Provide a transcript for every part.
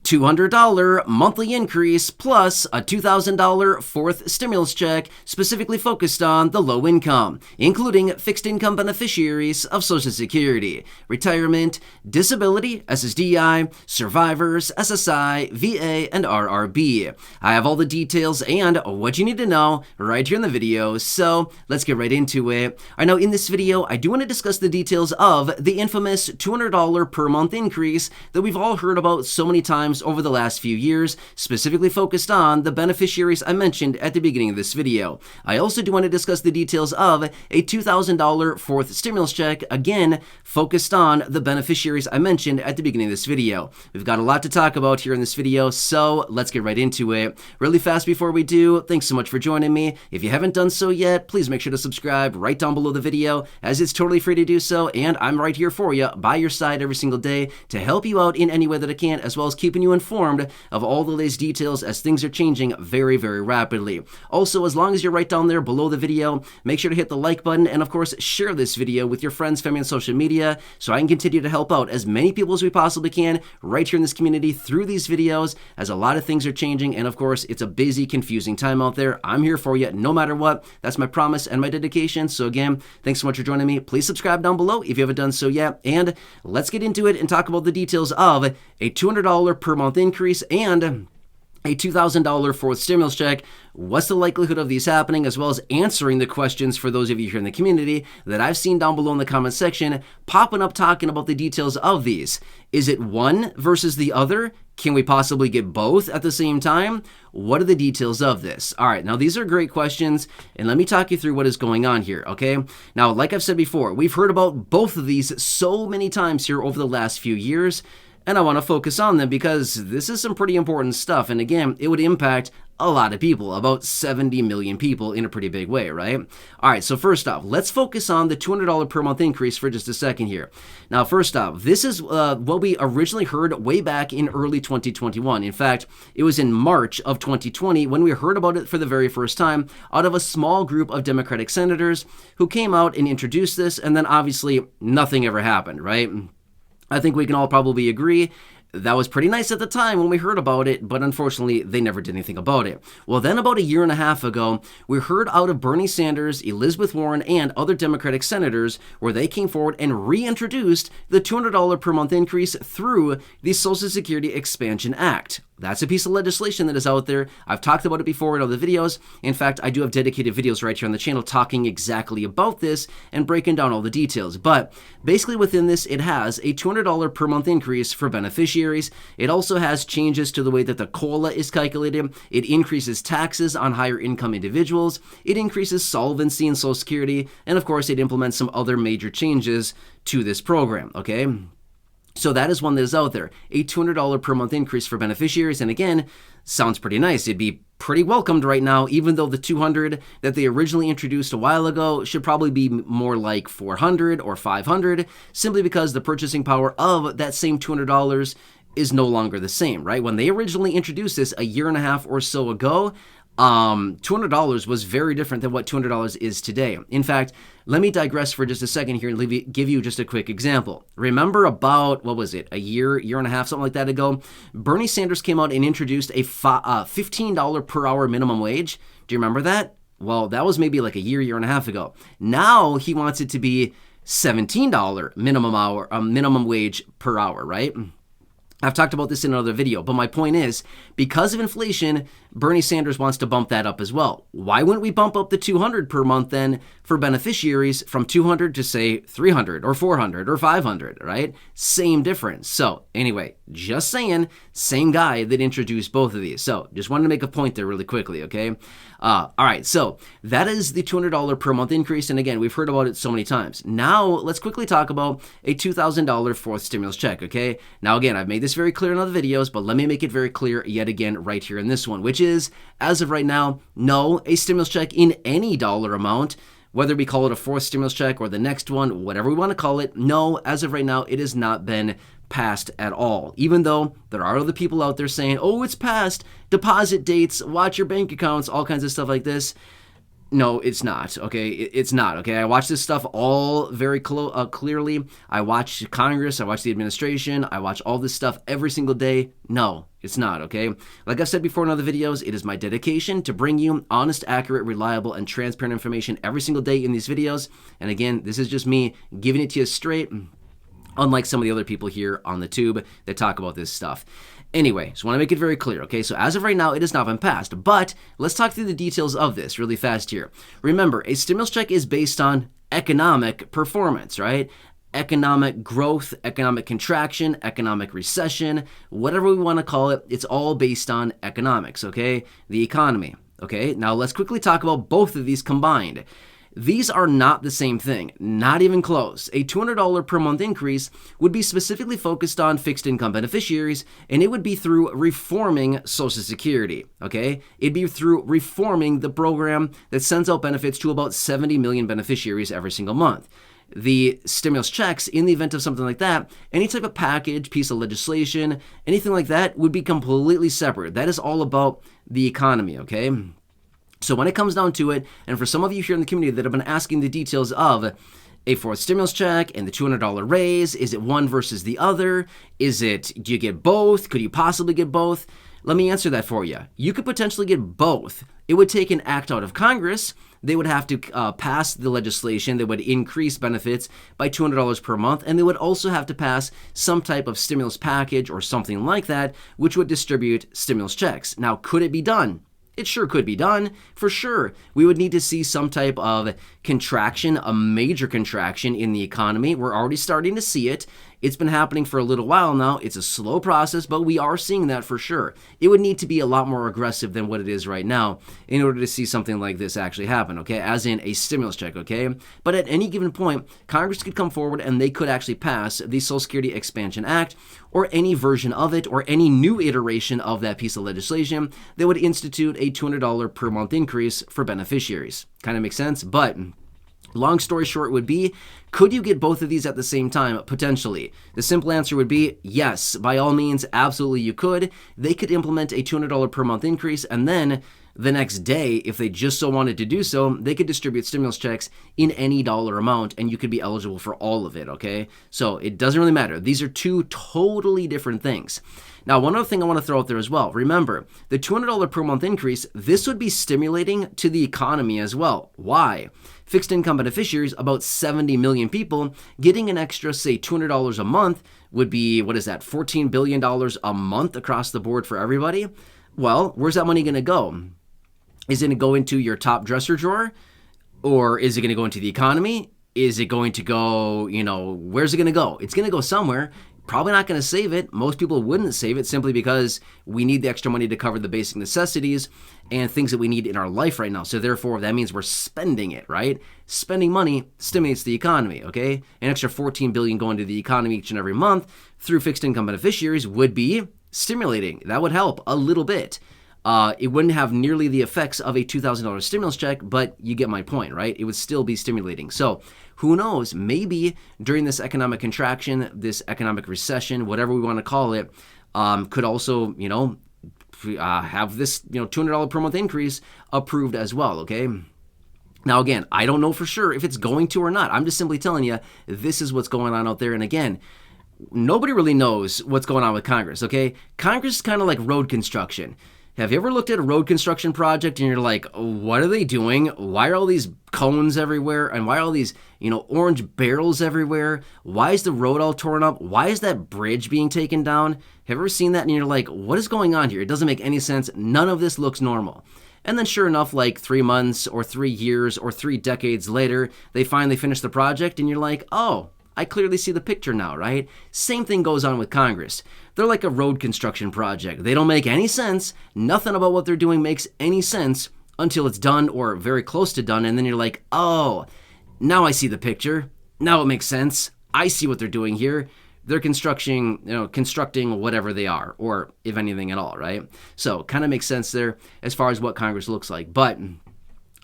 $200 monthly increase plus a $2,000 fourth stimulus check specifically focused on the low income, including fixed income beneficiaries of Social Security, retirement, disability, SSDI, survivors, SSI, VA, and RRB. I have all the details and what you need to know right here in the video, so let's get right into it. I know in this video, I do want to discuss the details of the infamous $200 per month increase that we've all heard about so many times over the last few years, specifically focused on the beneficiaries I mentioned at the beginning of this video. I also do want to discuss the details of a $2,000 fourth stimulus check, again, focused on the beneficiaries I mentioned at the beginning of this video. We've got a lot to talk about here in this video, so let's get right into it. Really fast before we do, thanks so much for joining me. If you haven't done so yet, please make sure to subscribe right down below the video, as it's totally free to do so, and I'm right here for you, by your side every single day, to help you out in any way that I can, as well as keeping you informed of all the latest details as things are changing very, very rapidly. Also, as long as you're right down there below the video, make sure to hit the like button and, of course, share this video with your friends, family, and social media so I can continue to help out as many people as we possibly can right here in this community through these videos, as a lot of things are changing, and, of course, it's a busy, confusing time out there. I'm here for you no matter what. That's my promise and my dedication. So, again, thanks so much for joining me. Please subscribe down below if you haven't done so yet, and let's get into it and talk about the details of a $200 per month increase and a $2,000 fourth stimulus check. What's the likelihood of these happening, as well as answering the questions for those of you here in the community that I've seen down below in the comment section popping up talking about the details of these. Is it one versus the other? Can we possibly get both at the same time? What are the details of this? All right, now these are great questions, and let me talk you through what is going on here, okay? Now, like I've said before, we've heard about both of these so many times here over the last few years, and I want to focus on them because this is some pretty important stuff. And again, it would impact a lot of people, about 70 million people in a pretty big way, right? All right, so first off, let's focus on the $200 per month increase for just a second here. Now, first off, this is what we originally heard way back in early 2021. In fact, it was in March of 2020 when we heard about it for the very first time out of a small group of Democratic senators who came out and introduced this, and then obviously nothing ever happened, right? I think we can all probably agree that was pretty nice at the time when we heard about it, but unfortunately, they never did anything about it. Well, then about a year and a half ago, we heard out of Bernie Sanders, Elizabeth Warren, and other Democratic senators where they came forward and reintroduced the $200 per month increase through the Social Security Expansion Act. That's a piece of legislation that is out there. I've talked about it before in other videos. In fact, I do have dedicated videos right here on the channel talking exactly about this and breaking down all the details. But basically within this, it has a $200 per month increase for beneficiaries. It also has changes to the way that the COLA is calculated. It increases taxes on higher income individuals. It increases solvency in Social Security. And of course, it implements some other major changes to this program, okay? So that is one that is out there, a $200 per month increase for beneficiaries. And again, sounds pretty nice. It'd be pretty welcomed right now, even though the $200 that they originally introduced a while ago should probably be more like $400 or $500, simply because the purchasing power of that same $200 is no longer the same, right? When they originally introduced this a year and a half or so ago, $200 was very different than what $200 is today. In fact, let me digress for just a second here and give you just a quick example. Remember about, what was it, a year and a half, something like that ago, Bernie Sanders came out and introduced a $15 per hour minimum wage. Do you remember that? Well, that was maybe like a year and a half ago. Now he wants it to be $17 minimum wage per hour, right? I've talked about this in another video, but my point is, because of inflation, Bernie Sanders wants to bump that up as well. Why wouldn't we bump up the $200 per month then for beneficiaries from $200 to say $300 or $400 or $500, right? Same difference. So anyway, just saying, same guy that introduced both of these. So just wanted to make a point there really quickly, okay? All right, so that is the $200 per month increase. And again, we've heard about it so many times. Now let's quickly talk about a $2,000 fourth stimulus check, okay? Now again, I've made this very clear in other videos, but let me make it very clear yet again right here in this one, which is, as of right now, no, a stimulus check in any dollar amount, whether we call it a fourth stimulus check or the next one, whatever we want to call it, no, as of right now, it has not been passed at all. Even though there are other people out there saying, oh, it's passed, deposit dates, watch your bank accounts, all kinds of stuff like this. No, it's not, okay? It's not, okay? I watch this stuff all very clearly. I watch Congress, I watch the administration, I watch all this stuff every single day. No, it's not, okay? Like I've said before in other videos, it is my dedication to bring you honest, accurate, reliable, and transparent information every single day in these videos. And again, this is just me giving it to you straight, unlike some of the other people here on the tube that talk about this stuff. Anyway, just want to make it very clear, okay? So as of right now, it has not been passed, but let's talk through the details of this really fast here. Remember, a stimulus check is based on economic performance, right? Economic growth, economic contraction, economic recession, whatever we want to call it, it's all based on economics, okay? The economy, okay? Now let's quickly talk about both of these combined. These are not the same thing, not even close. A $200 per month increase would be specifically focused on fixed income beneficiaries, and it would be through reforming Social Security, okay? It'd be through reforming the program that sends out benefits to about 70 million beneficiaries every single month. The stimulus checks, in the event of something like that, any type of package, piece of legislation, anything like that would be completely separate. That is all about the economy, okay? So when it comes down to it, and for some of you here in the community that have been asking the details of a fourth stimulus check and the $200 raise, is it one versus the other? Do you get both? Could you possibly get both? Let me answer that for you. You could potentially get both. It would take an act out of Congress. They would have to pass the legislation that would increase benefits by $200 per month, and they would also have to pass some type of stimulus package or something like that, which would distribute stimulus checks. Now, could it be done? It sure could be done, for sure. We would need to see some type of contraction, a major contraction in the economy. We're already starting to see it. It's been happening for a little while now. It's a slow process, but we are seeing that for sure. It would need to be a lot more aggressive than what it is right now in order to see something like this actually happen, okay? As in a stimulus check, okay? But at any given point, Congress could come forward and they could actually pass the Social Security Expansion Act or any version of it or any new iteration of that piece of legislation that would institute a $200 per month increase for beneficiaries. Kind of makes sense, but long story short would be, could you get both of these at the same time? Potentially. The simple answer would be yes. By all means, absolutely you could. They could implement a $200 per month increase, and then the next day, if they just so wanted to do so, they could distribute stimulus checks in any dollar amount, and you could be eligible for all of it, okay? So it doesn't really matter. These are two totally different things. Now, one other thing I want to throw out there as well. Remember, the $200 per month increase, this would be stimulating to the economy as well. Why? Fixed income beneficiaries, about 70 million people, getting an extra, say, $200 a month would be, what is that, $14 billion a month across the board for everybody? Well, where's that money going to go? Is it going to go into your top dresser drawer? Or is it going to go into the economy? Is it going to go, where's it going to go? It's going to go somewhere. Probably not going to save it. Most people wouldn't save it simply because we need the extra money to cover the basic necessities and things that we need in our life right now. So therefore, that means we're spending it, right? Spending money stimulates the economy, okay? An extra $14 billion going to the economy each and every month through fixed income beneficiaries would be stimulating. That would help a little bit. It wouldn't have nearly the effects of a $2,000 stimulus check, but you get my point, right? It would still be stimulating. So who knows? Maybe during this economic contraction, this economic recession, whatever we want to call it, could also, have this, $200 per month increase approved as well, okay? Now, again, I don't know for sure if it's going to or not. I'm just simply telling you this is what's going on out there. And again, nobody really knows what's going on with Congress, okay? Congress is kind of like road construction. Have you ever looked at a road construction project and you're like, what are they doing? Why are all these cones everywhere? And why are all these, orange barrels everywhere? Why is the road all torn up? Why is that bridge being taken down? Have you ever seen that and you're like, what is going on here? It doesn't make any sense. None of this looks normal. And then sure enough, like 3 months or 3 years or 3 decades later, they finally finish the project and you're like, oh, I clearly see the picture now, right? Same thing goes on with Congress. They're like a road construction project. They don't make any sense. Nothing about what they're doing makes any sense until it's done or very close to done. And then you're like, oh, now I see the picture. Now it makes sense. I see what they're doing here. They're constructing whatever they are, or if anything at all, right? So kind of makes sense there as far as what Congress looks like. But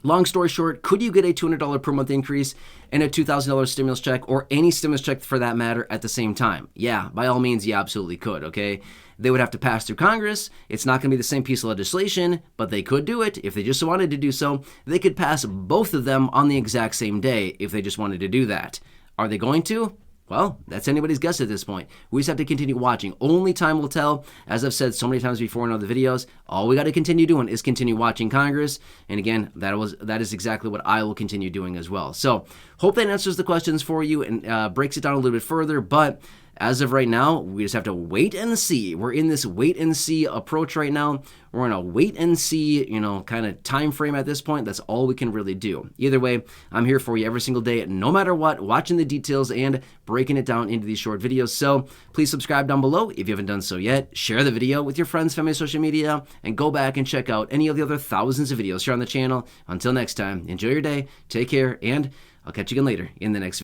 long story short, could you get a $200 per month increase and a $2,000 stimulus check, or any stimulus check for that matter, at the same time? Yeah, by all means, you absolutely could, okay? They would have to pass through Congress. It's not going to be the same piece of legislation, but they could do it if they just wanted to do so. They could pass both of them on the exact same day if they just wanted to do that. Are they going to? Well, that's anybody's guess at this point. We just have to continue watching. Only time will tell. As I've said so many times before in other videos, all we got to continue doing is continue watching Congress. And again, that is exactly what I will continue doing as well. So hope that answers the questions for you and breaks it down a little bit further. But as of right now, we just have to wait and see. We're in this wait and see approach right now. We're in a wait and see, kind of time frame at this point. That's all we can really do. Either way, I'm here for you every single day, no matter what, watching the details and breaking it down into these short videos. So please subscribe down below if you haven't done so yet. Share the video with your friends, family, social media, and go back and check out any of the other thousands of videos here on the channel. Until next time, enjoy your day, take care, and I'll catch you again later in the next video.